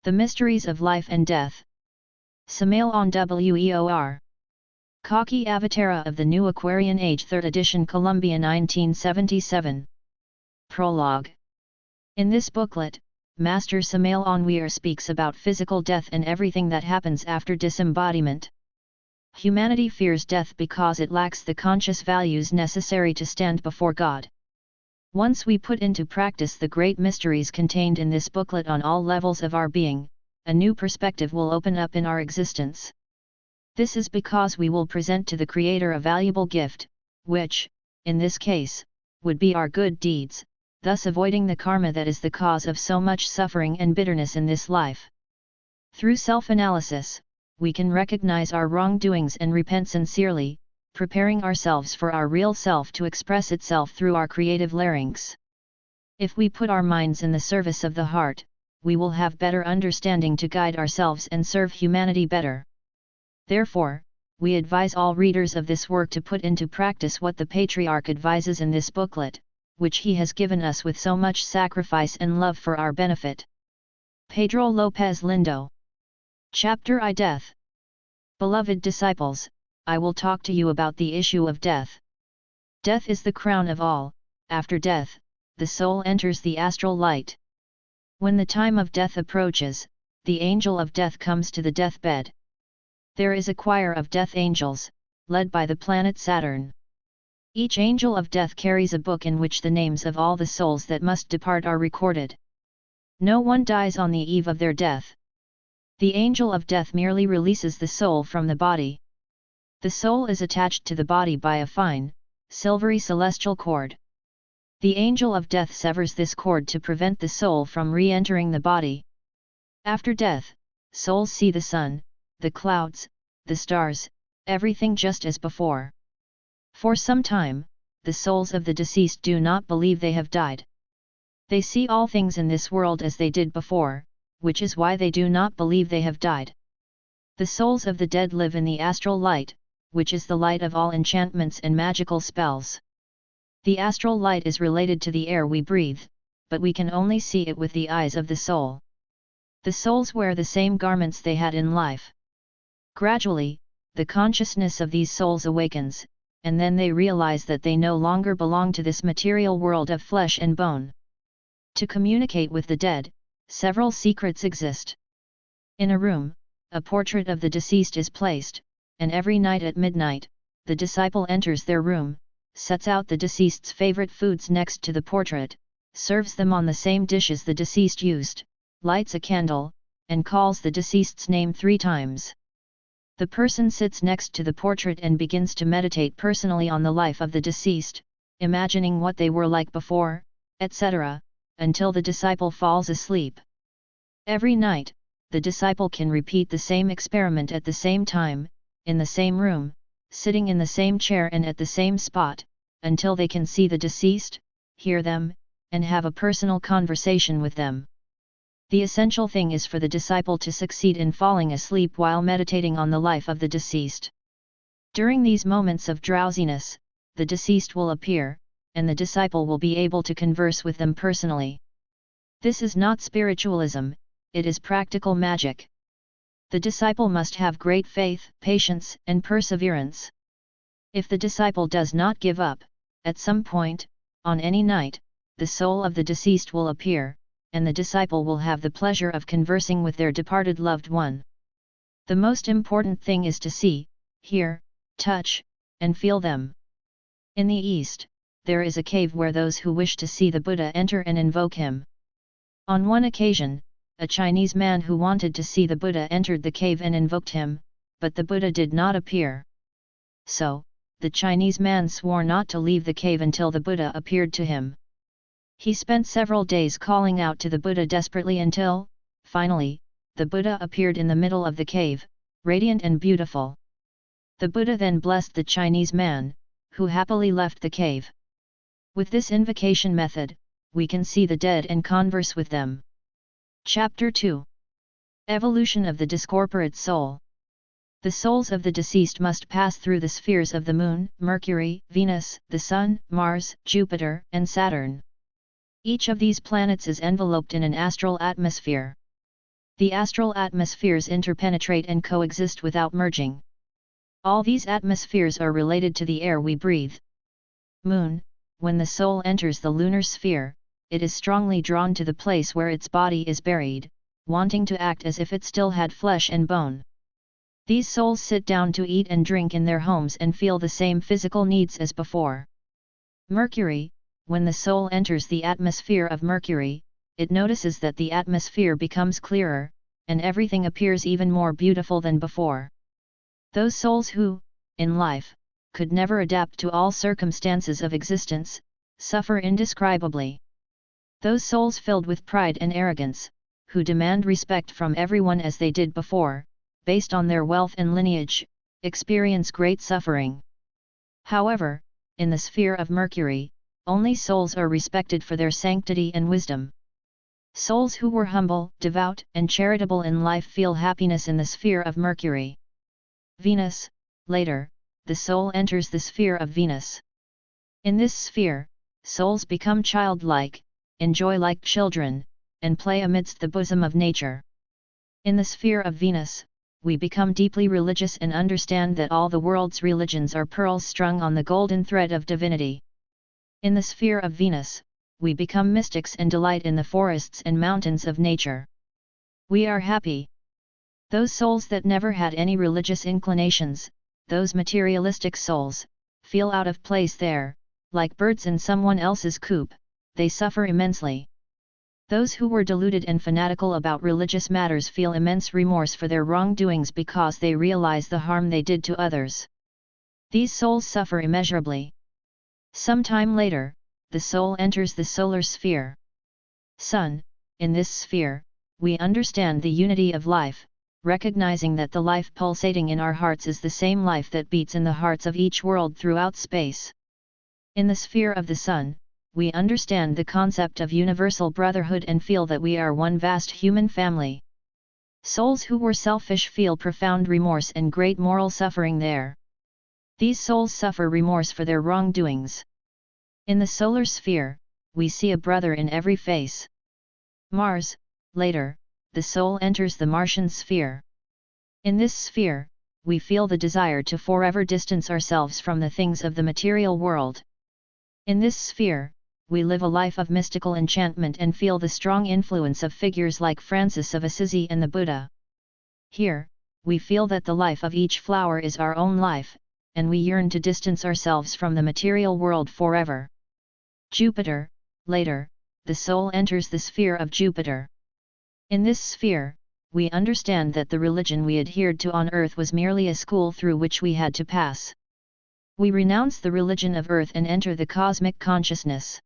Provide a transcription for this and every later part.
The Mysteries of Life and Death. Samael Aun Weor. Kaki Avatara of the New Aquarian Age 3rd edition Columbia 1977. Prologue. In this booklet, Master Samael Aun Weor speaks about physical death and everything that happens after disembodiment. Humanity fears death because it lacks the conscious values necessary to stand before God. Once we put into practice the great mysteries contained in this booklet on all levels of our being, a new perspective will open up in our existence. This is because we will present to the Creator a valuable gift, which, in this case, would be our good deeds, thus avoiding the karma that is the cause of so much suffering and bitterness in this life. Through self-analysis, we can recognize our wrongdoings and repent sincerely, preparing ourselves for our real self to express itself through our creative larynx. If we put our minds in the service of the heart, we will have better understanding to guide ourselves and serve humanity better. Therefore, we advise all readers of this work to put into practice what the Patriarch advises in this booklet, which he has given us with so much sacrifice and love for our benefit. Pedro Lopez Lindo. Chapter I. Death. Beloved disciples, I will talk to you about the issue of death. Death is the crown of all. After death, the soul enters the astral light. When the time of death approaches, the angel of death comes to the deathbed. There is a choir of death angels, led by the planet Saturn. Each angel of death carries a book in which the names of all the souls that must depart are recorded. No one dies on the eve of their death. The angel of death merely releases the soul from the body. The soul is attached to the body by a fine, silvery celestial cord. The angel of death severs this cord to prevent the soul from re-entering the body. After death, souls see the sun, the clouds, the stars, everything just as before. For some time, the souls of the deceased do not believe they have died. They see all things in this world as they did before, which is why they do not believe they have died. The souls of the dead live in the astral light, which is the light of all enchantments and magical spells. The astral light is related to the air we breathe, but we can only see it with the eyes of the soul. The souls wear the same garments they had in life. Gradually, the consciousness of these souls awakens, and then they realize that they no longer belong to this material world of flesh and bone. To communicate with the dead, several secrets exist. In a room, a portrait of the deceased is placed, and every night at midnight, the disciple enters their room, sets out the deceased's favorite foods next to the portrait, serves them on the same dishes the deceased used, lights a candle, and calls the deceased's name 3 times. The person sits next to the portrait and begins to meditate personally on the life of the deceased, imagining what they were like before, etc., until the disciple falls asleep. Every night, the disciple can repeat the same experiment at the same time, in the same room, sitting in the same chair and at the same spot, until they can see the deceased, hear them, and have a personal conversation with them. The essential thing is for the disciple to succeed in falling asleep while meditating on the life of the deceased. During these moments of drowsiness, the deceased will appear, and the disciple will be able to converse with them personally. This is not spiritualism, it is practical magic. The disciple must have great faith, patience, and perseverance. If the disciple does not give up, at some point, on any night, the soul of the deceased will appear, and the disciple will have the pleasure of conversing with their departed loved one. The most important thing is to see, hear, touch, and feel them. In the East, there is a cave where those who wish to see the Buddha enter and invoke him. On one occasion, a Chinese man who wanted to see the Buddha entered the cave and invoked him, but the Buddha did not appear. So, the Chinese man swore not to leave the cave until the Buddha appeared to him. He spent several days calling out to the Buddha desperately until, finally, the Buddha appeared in the middle of the cave, radiant and beautiful. The Buddha then blessed the Chinese man, who happily left the cave. With this invocation method, we can see the dead and converse with them. Chapter 2. Evolution of the Discorporate Soul. The souls of the deceased must pass through the spheres of the Moon, Mercury, Venus, the Sun, Mars, Jupiter, and Saturn. Each of these planets is enveloped in an astral atmosphere. The astral atmospheres interpenetrate and coexist without merging. All these atmospheres are related to the air we breathe. Moon, when the soul enters the lunar sphere, it is strongly drawn to the place where its body is buried, wanting to act as if it still had flesh and bone. These souls sit down to eat and drink in their homes and feel the same physical needs as before. Mercury, when the soul enters the atmosphere of Mercury, it notices that the atmosphere becomes clearer, and everything appears even more beautiful than before. Those souls who, in life, could never adapt to all circumstances of existence, suffer indescribably. Those souls filled with pride and arrogance, who demand respect from everyone as they did before, based on their wealth and lineage, experience great suffering. However, in the sphere of Mercury, only souls are respected for their sanctity and wisdom. Souls who were humble, devout, and charitable in life feel happiness in the sphere of Mercury. Venus, later, the soul enters the sphere of Venus. In this sphere, souls become childlike, enjoy like children, and play amidst the bosom of nature. In the sphere of Venus, we become deeply religious and understand that all the world's religions are pearls strung on the golden thread of divinity. In the sphere of Venus, we become mystics and delight in the forests and mountains of nature. We are happy. Those souls that never had any religious inclinations, those materialistic souls, feel out of place there, like birds in someone else's coop, they suffer immensely. Those who were deluded and fanatical about religious matters feel immense remorse for their wrongdoings because they realize the harm they did to others. These souls suffer immeasurably. Some time later, the soul enters the solar sphere. Sun, in this sphere, we understand the unity of life, recognizing that the life pulsating in our hearts is the same life that beats in the hearts of each world throughout space. In the sphere of the Sun, we understand the concept of universal brotherhood and feel that we are one vast human family. Souls who were selfish feel profound remorse and great moral suffering there. These souls suffer remorse for their wrongdoings. In the solar sphere, we see a brother in every face. Mars, later, the soul enters the Martian sphere. In this sphere, we feel the desire to forever distance ourselves from the things of the material world. In this sphere, we live a life of mystical enchantment and feel the strong influence of figures like Francis of Assisi and the Buddha. Here, we feel that the life of each flower is our own life, and we yearn to distance ourselves from the material world forever. Jupiter, later, the soul enters the sphere of Jupiter. In this sphere, we understand that the religion we adhered to on earth was merely a school through which we had to pass. We renounce the religion of earth and enter the cosmic consciousness.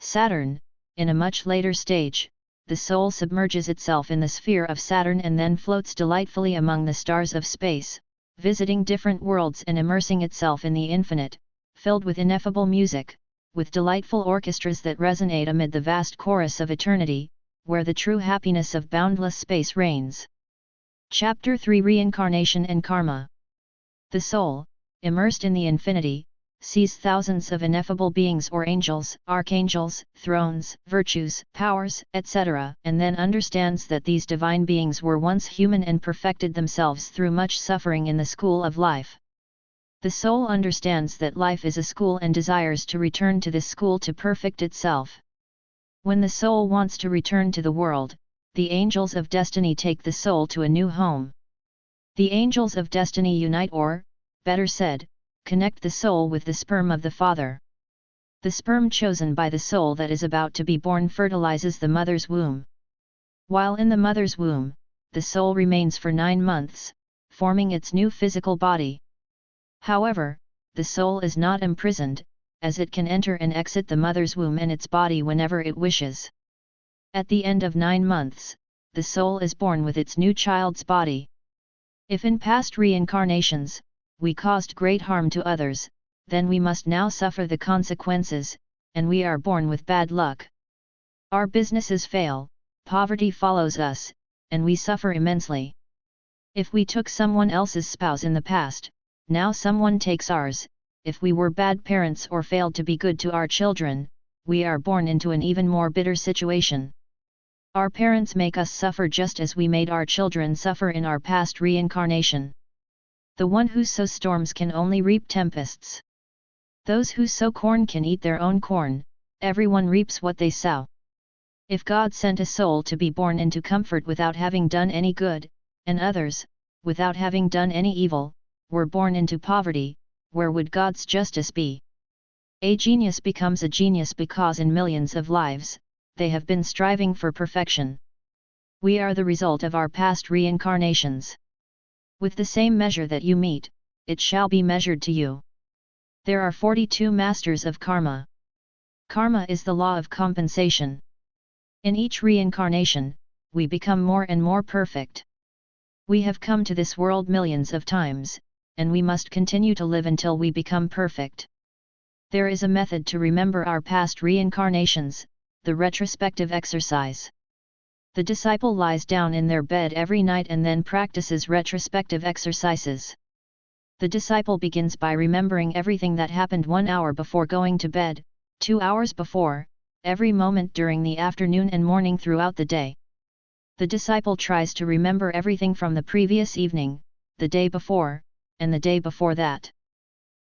Saturn, in a much later stage, the soul submerges itself in the sphere of Saturn and then floats delightfully among the stars of space, visiting different worlds and immersing itself in the infinite, filled with ineffable music, with delightful orchestras that resonate amid the vast chorus of eternity, where the true happiness of boundless space reigns. Chapter 3: Reincarnation and Karma. The soul, immersed in the infinity, sees thousands of ineffable beings or angels, archangels, thrones, virtues, powers, etc., and then understands that these divine beings were once human and perfected themselves through much suffering in the school of life. The soul understands that life is a school and desires to return to this school to perfect itself. When the soul wants to return to the world, the angels of destiny take the soul to a new home. The angels of destiny unite or, better said, connect the soul with the sperm of the father. The sperm chosen by the soul that is about to be born fertilizes the mother's womb. While in the mother's womb, the soul remains for 9 months, forming its new physical body. However, the soul is not imprisoned, as it can enter and exit the mother's womb and its body whenever it wishes. At the end of 9 months, the soul is born with its new child's body. If in past reincarnations, we caused great harm to others, then we must now suffer the consequences, and we are born with bad luck. Our businesses fail, poverty follows us, and we suffer immensely. If we took someone else's spouse in the past, now someone takes ours. If we were bad parents or failed to be good to our children, we are born into an even more bitter situation. Our parents make us suffer just as we made our children suffer in our past reincarnation. The one who sows storms can only reap tempests. Those who sow corn can eat their own corn, everyone reaps what they sow. If God sent a soul to be born into comfort without having done any good, and others, without having done any evil, were born into poverty, where would God's justice be? A genius becomes a genius because in millions of lives, they have been striving for perfection. We are the result of our past reincarnations. With the same measure that you meet, it shall be measured to you. There are 42 masters of karma. Karma is the law of compensation. In each reincarnation, we become more and more perfect. We have come to this world millions of times, and we must continue to live until we become perfect. There is a method to remember our past reincarnations, the retrospective exercise. The disciple lies down in their bed every night and then practices retrospective exercises. The disciple begins by remembering everything that happened 1 hour before going to bed, 2 hours before, every moment during the afternoon and morning throughout the day. The disciple tries to remember everything from the previous evening, the day before, and the day before that.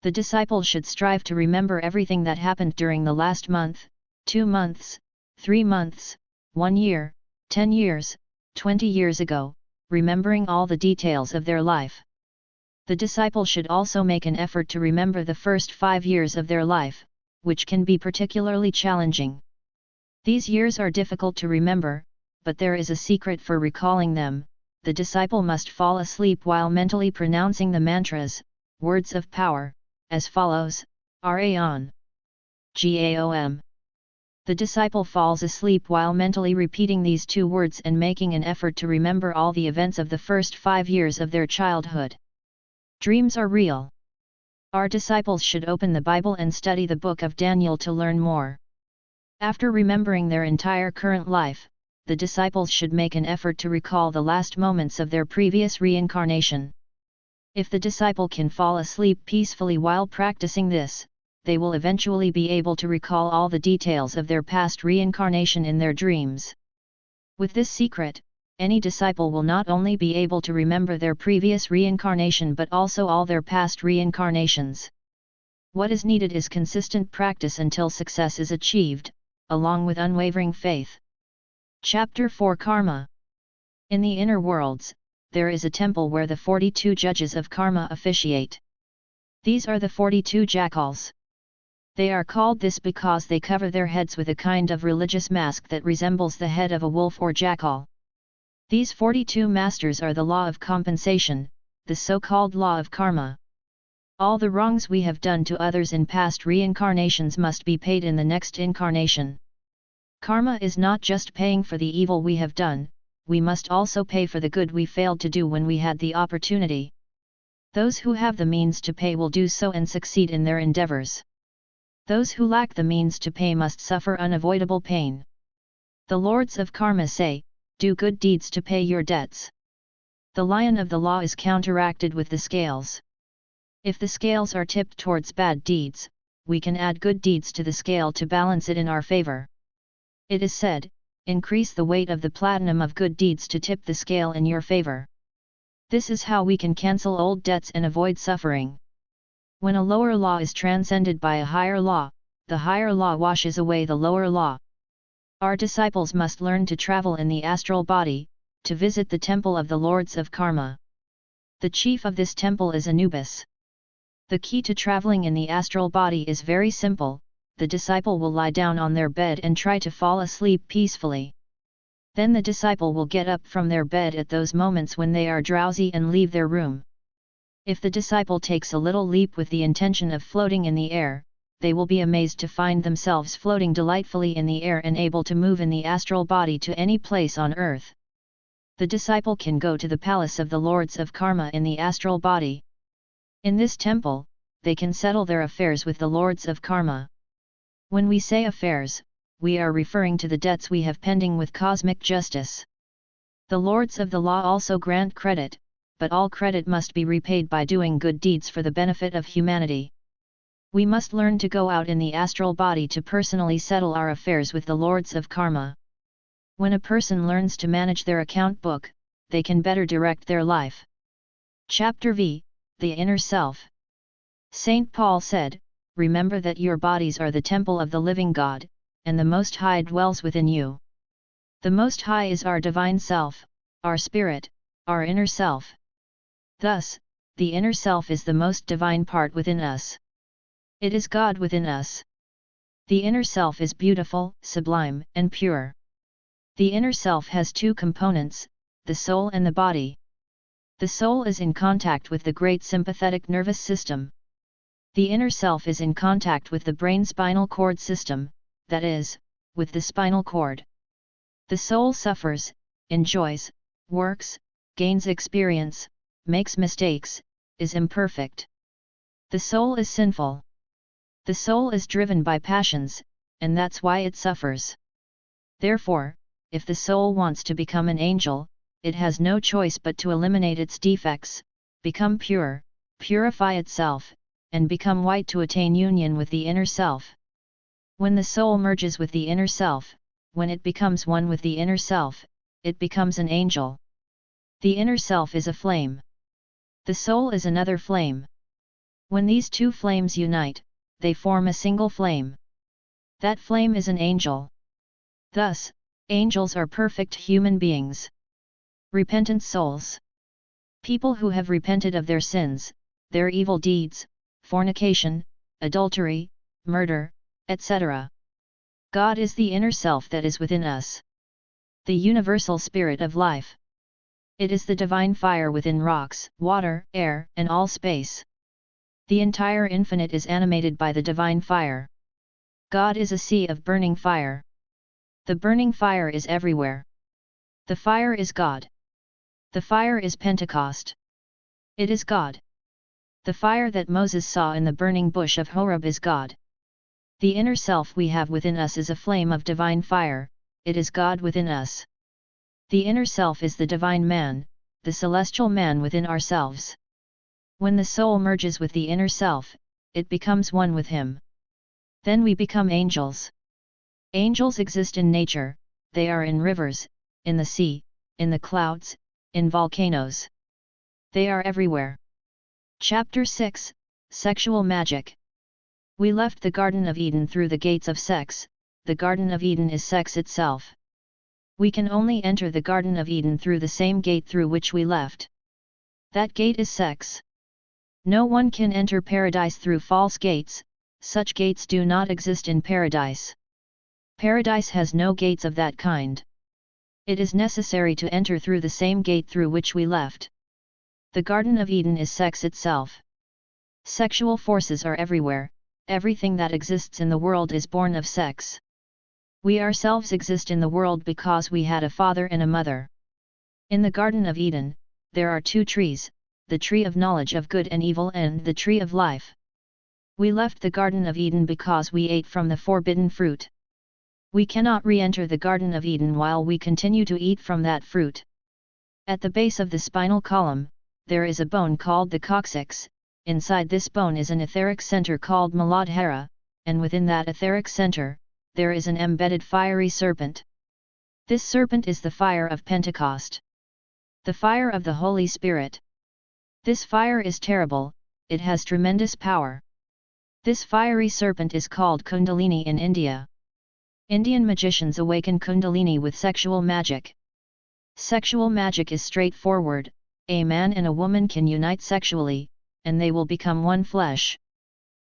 The disciple should strive to remember everything that happened during the last month, 2 months, 3 months, 1 year, 10 years, 20 years ago, remembering all the details of their life. The disciple should also make an effort to remember the first 5 years of their life, which can be particularly challenging. These years are difficult to remember, but there is a secret for recalling them. The disciple must fall asleep while mentally pronouncing the mantras, words of power, as follows: Raon. Gaom. The disciple falls asleep while mentally repeating these 2 words and making an effort to remember all the events of the first 5 years of their childhood. Dreams are real. Our disciples should open the Bible and study the book of Daniel to learn more. After remembering their entire current life, the disciples should make an effort to recall the last moments of their previous reincarnation. If the disciple can fall asleep peacefully while practicing this, they will eventually be able to recall all the details of their past reincarnation in their dreams. With this secret, any disciple will not only be able to remember their previous reincarnation but also all their past reincarnations. What is needed is consistent practice until success is achieved, along with unwavering faith. Chapter 4 Karma. In the inner worlds, there is a temple where the 42 judges of karma officiate. These are the 42 jackals. They are called this because they cover their heads with a kind of religious mask that resembles the head of a wolf or jackal. These 42 masters are the law of compensation, the so-called law of karma. All the wrongs we have done to others in past reincarnations must be paid in the next incarnation. Karma is not just paying for the evil we have done, we must also pay for the good we failed to do when we had the opportunity. Those who have the means to pay will do so and succeed in their endeavors. Those who lack the means to pay must suffer unavoidable pain. The lords of karma say, do good deeds to pay your debts. The lion of the law is counteracted with the scales. If the scales are tipped towards bad deeds, we can add good deeds to the scale to balance it in our favor. It is said, increase the weight of the platinum of good deeds to tip the scale in your favor. This is how we can cancel old debts and avoid suffering. When a lower law is transcended by a higher law, the higher law washes away the lower law. Our disciples must learn to travel in the astral body, to visit the temple of the lords of karma. The chief of this temple is Anubis. The key to traveling in the astral body is very simple. The disciple will lie down on their bed and try to fall asleep peacefully. Then the disciple will get up from their bed at those moments when they are drowsy and leave their room. If the disciple takes a little leap with the intention of floating in the air, they will be amazed to find themselves floating delightfully in the air and able to move in the astral body to any place on earth. The disciple can go to the palace of the lords of karma in the astral body. In this temple, they can settle their affairs with the lords of karma. When we say affairs, we are referring to the debts we have pending with cosmic justice. The lords of the law also grant credit, but all credit must be repaid by doing good deeds for the benefit of humanity. We must learn to go out in the astral body to personally settle our affairs with the lords of karma. When a person learns to manage their account book, they can better direct their life. Chapter V, the Inner Self. Saint Paul said, "Remember that your bodies are the temple of the living God, and the Most High dwells within you." The Most High is our divine self, our spirit, our inner self. Thus, the inner self is the most divine part within us. It is God within us. The inner self is beautiful, sublime, and pure. The inner self has two components, the soul and the body. The soul is in contact with the great sympathetic nervous system. The inner self is in contact with the brain spinal cord system, that is, with the spinal cord. The soul suffers, enjoys, works, gains experience, makes mistakes, is imperfect. The soul is sinful. The soul is driven by passions, and that's why it suffers. Therefore, if the soul wants to become an angel, it has no choice but to eliminate its defects, become pure, purify itself, and become white to attain union with the inner self. When the soul merges with the inner self, when it becomes one with the inner self, it becomes an angel. The inner self is a flame. The soul is another flame. When these two flames unite, they form a single flame. That flame is an angel. Thus, angels are perfect human beings. Repentant souls. People who have repented of their sins, their evil deeds, fornication, adultery, murder, etc. God is the inner self that is within us. The universal spirit of life. It is the divine fire within rocks, water, air, and all space. The entire infinite is animated by the divine fire. God is a sea of burning fire. The burning fire is everywhere. The fire is God. The fire is Pentecost. It is God. The fire that Moses saw in the burning bush of Horeb is God. The inner self we have within us is a flame of divine fire, it is God within us. The inner self is the divine man, the celestial man within ourselves. When the soul merges with the inner self, it becomes one with him. Then we become angels. Angels exist in nature, they are in rivers, in the sea, in the clouds, in volcanoes. They are everywhere. Chapter 6, Sexual Magic. We left the Garden of Eden through the gates of sex. The Garden of Eden is sex itself. We can only enter the Garden of Eden through the same gate through which we left. That gate is sex. No one can enter paradise through false gates, such gates do not exist in paradise. Paradise has no gates of that kind. It is necessary to enter through the same gate through which we left. The Garden of Eden is sex itself. Sexual forces are everywhere, everything that exists in the world is born of sex. We ourselves exist in the world because we had a father and a mother. In the Garden of Eden, there are two trees, the tree of knowledge of good and evil and the tree of life. We left the Garden of Eden because we ate from the forbidden fruit. We cannot re-enter the Garden of Eden while we continue to eat from that fruit. At the base of the spinal column, there is a bone called the coccyx. Inside this bone is an etheric center called Muladhara, and within that etheric center, there is an embedded fiery serpent. This serpent is the fire of Pentecost. The fire of the Holy Spirit. This fire is terrible, it has tremendous power. This fiery serpent is called Kundalini in India. Indian magicians awaken Kundalini with sexual magic. Sexual magic is straightforward, a man and a woman can unite sexually, and they will become one flesh.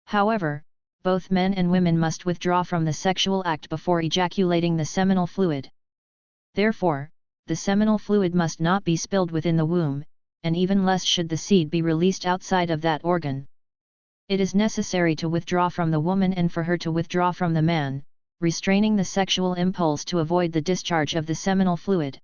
However, both men and women must withdraw from the sexual act before ejaculating the seminal fluid. Therefore, the seminal fluid must not be spilled within the womb, and even less should the seed be released outside of that organ. It is necessary to withdraw from the woman and for her to withdraw from the man, restraining the sexual impulse to avoid the discharge of the seminal fluid.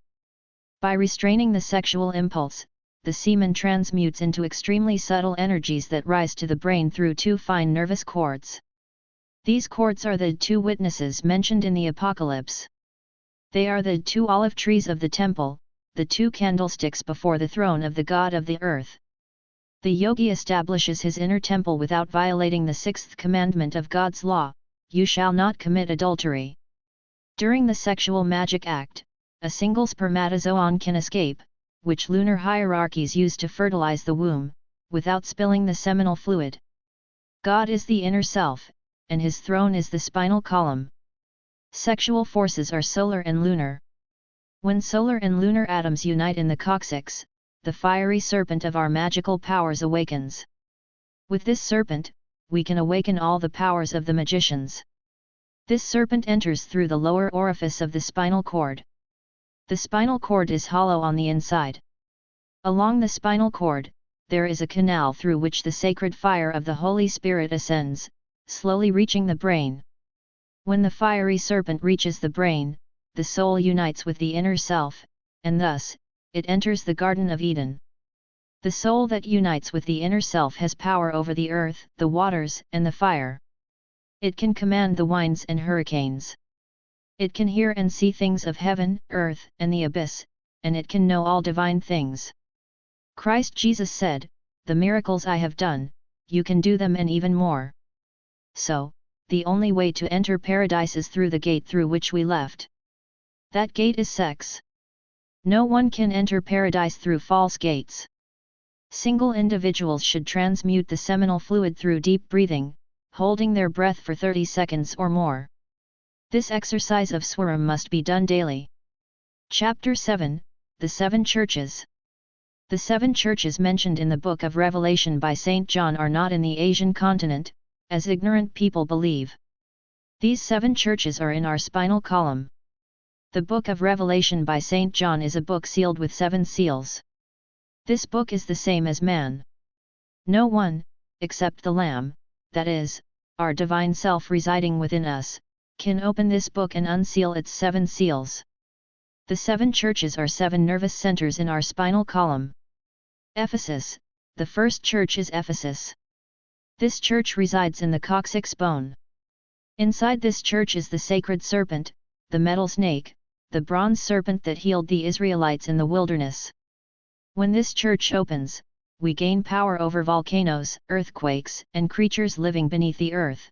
By restraining the sexual impulse, the semen transmutes into extremely subtle energies that rise to the brain through two fine nervous cords. These cords are the two witnesses mentioned in the Apocalypse. They are the two olive trees of the temple, the two candlesticks before the throne of the God of the earth. The yogi establishes his inner temple without violating the sixth commandment of God's law, "You shall not commit adultery." During the sexual magic act, a single spermatozoon can escape, which lunar hierarchies use to fertilize the womb, without spilling the seminal fluid. God is the inner self, and his throne is the spinal column. Sexual forces are solar and lunar. When solar and lunar atoms unite in the coccyx, the fiery serpent of our magical powers awakens. With this serpent, we can awaken all the powers of the magicians. This serpent enters through the lower orifice of the spinal cord. The spinal cord is hollow on the inside. Along the spinal cord, there is a canal through which the sacred fire of the Holy Spirit ascends, slowly reaching the brain. When the fiery serpent reaches the brain, the soul unites with the inner self, and thus, it enters the Garden of Eden. The soul that unites with the inner self has power over the earth, the waters, and the fire. It can command the winds and hurricanes. It can hear and see things of heaven, earth, and the abyss, and it can know all divine things. Christ Jesus said, "The miracles I have done, you can do them and even more." So, the only way to enter paradise is through the gate through which we left. That gate is sex. No one can enter paradise through false gates. Single individuals should transmute the seminal fluid through deep breathing, holding their breath for 30 seconds or more. This exercise of swaram must be done daily. Chapter 7, The Seven Churches. The seven churches mentioned in the Book of Revelation by St. John are not in the Asian continent, as ignorant people believe. These seven churches are in our spinal column. The Book of Revelation by St. John is a book sealed with 7 seals. This book is the same as man. No one, except the Lamb, that is, our divine self residing within us, can open this book and unseal its 7 seals. The 7 churches are 7 nervous centers in our spinal column. Ephesus, the first church is Ephesus. This church resides in the coccyx bone. Inside this church is the sacred serpent, the metal snake, the bronze serpent that healed the Israelites in the wilderness. When this church opens, we gain power over volcanoes, earthquakes, and creatures living beneath the earth.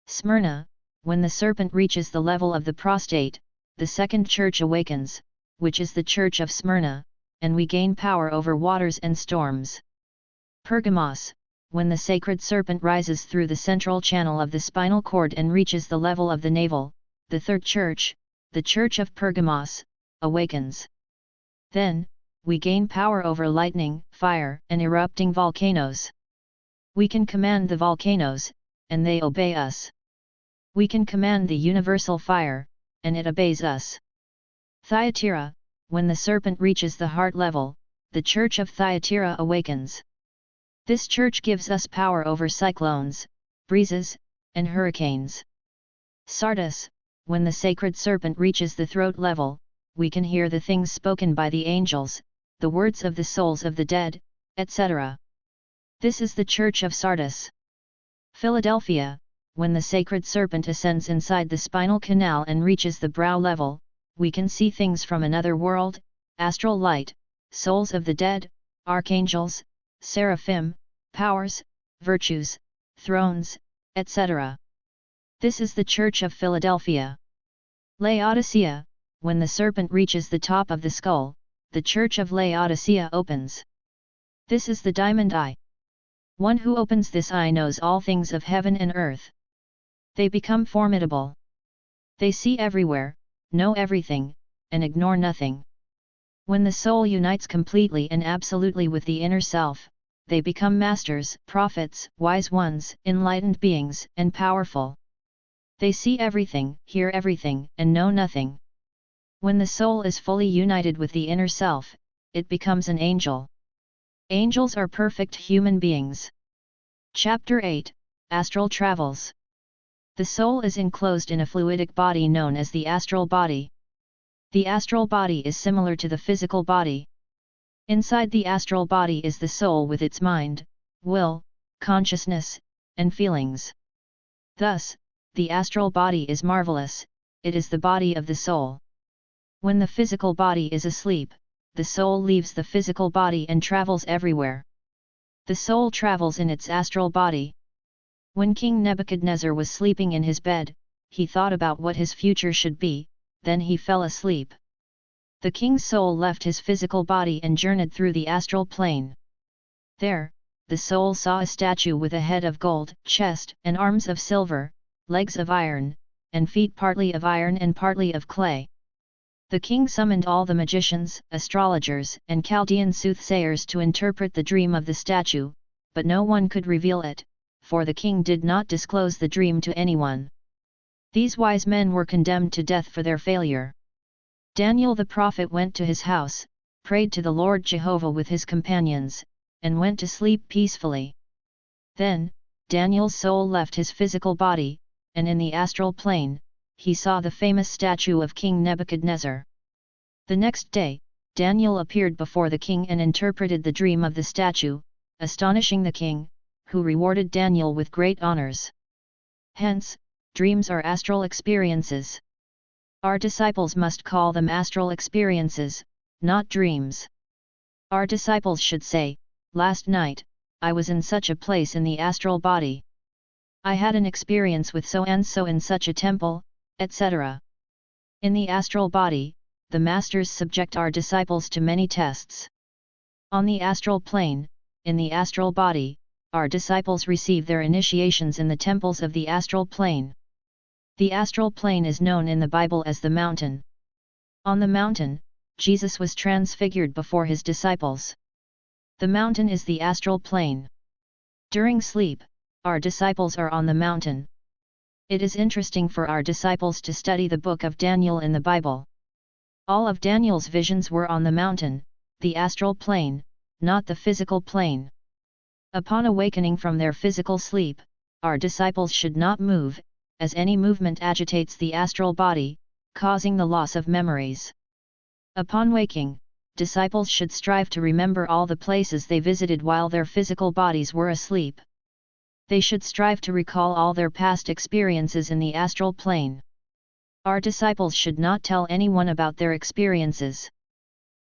Smyrna, when the serpent reaches the level of the prostate, the second church awakens, which is the church of Smyrna, and we gain power over waters and storms. Pergamos, when the sacred serpent rises through the central channel of the spinal cord and reaches the level of the navel, the third church, the church of Pergamos, awakens. Then, we gain power over lightning, fire, and erupting volcanoes. We can command the volcanoes, and they obey us. We can command the universal fire, and it obeys us. Thyatira, when the serpent reaches the heart level, the church of Thyatira awakens. This church gives us power over cyclones, breezes, and hurricanes. Sardis, when the sacred serpent reaches the throat level, we can hear the things spoken by the angels, the words of the souls of the dead, etc. This is the church of Sardis. Philadelphia, when the sacred serpent ascends inside the spinal canal and reaches the brow level, we can see things from another world, astral light, souls of the dead, archangels, seraphim, powers, virtues, thrones, etc. This is the church of Philadelphia. Laodicea, when the serpent reaches the top of the skull, the church of Laodicea opens. This is the diamond eye. One who opens this eye knows all things of heaven and earth. They become formidable. They see everywhere, know everything, and ignore nothing. When the soul unites completely and absolutely with the inner self, they become masters, prophets, wise ones, enlightened beings, and powerful. They see everything, hear everything, and know nothing. When the soul is fully united with the inner self, it becomes an angel. Angels are perfect human beings. Chapter 8, Astral Travels. The soul is enclosed in a fluidic body known as the astral body. The astral body is similar to the physical body. Inside the astral body is the soul with its mind, will, consciousness, and feelings. Thus, the astral body is marvelous, it is the body of the soul. When the physical body is asleep, the soul leaves the physical body and travels everywhere. The soul travels in its astral body. When King Nebuchadnezzar was sleeping in his bed, he thought about what his future should be, then he fell asleep. The king's soul left his physical body and journeyed through the astral plane. There, the soul saw a statue with a head of gold, chest and arms of silver, legs of iron, and feet partly of iron and partly of clay. The king summoned all the magicians, astrologers, and Chaldean soothsayers to interpret the dream of the statue, but no one could reveal it, for the king did not disclose the dream to anyone. These wise men were condemned to death for their failure. Daniel the prophet went to his house, prayed to the Lord Jehovah with his companions, and went to sleep peacefully. Then, Daniel's soul left his physical body, and in the astral plane, he saw the famous statue of King Nebuchadnezzar. The next day, Daniel appeared before the king and interpreted the dream of the statue, astonishing the king, who rewarded Daniel with great honors. Hence, dreams are astral experiences. Our disciples must call them astral experiences, not dreams. Our disciples should say, "Last night, I was in such a place in the astral body. I had an experience with so and so in such a temple," etc. In the astral body, the masters subject our disciples to many tests. On the astral plane, in the astral body, our disciples receive their initiations in the temples of the astral plane. The astral plane is known in the Bible as the mountain. On the mountain, Jesus was transfigured before his disciples. The mountain is the astral plane. During sleep, our disciples are on the mountain. It is interesting for our disciples to study the book of Daniel in the Bible. All of Daniel's visions were on the mountain, the astral plane, not the physical plane. Upon awakening from their physical sleep, our disciples should not move, as any movement agitates the astral body, causing the loss of memories. Upon waking, disciples should strive to remember all the places they visited while their physical bodies were asleep. They should strive to recall all their past experiences in the astral plane. Our disciples should not tell anyone about their experiences.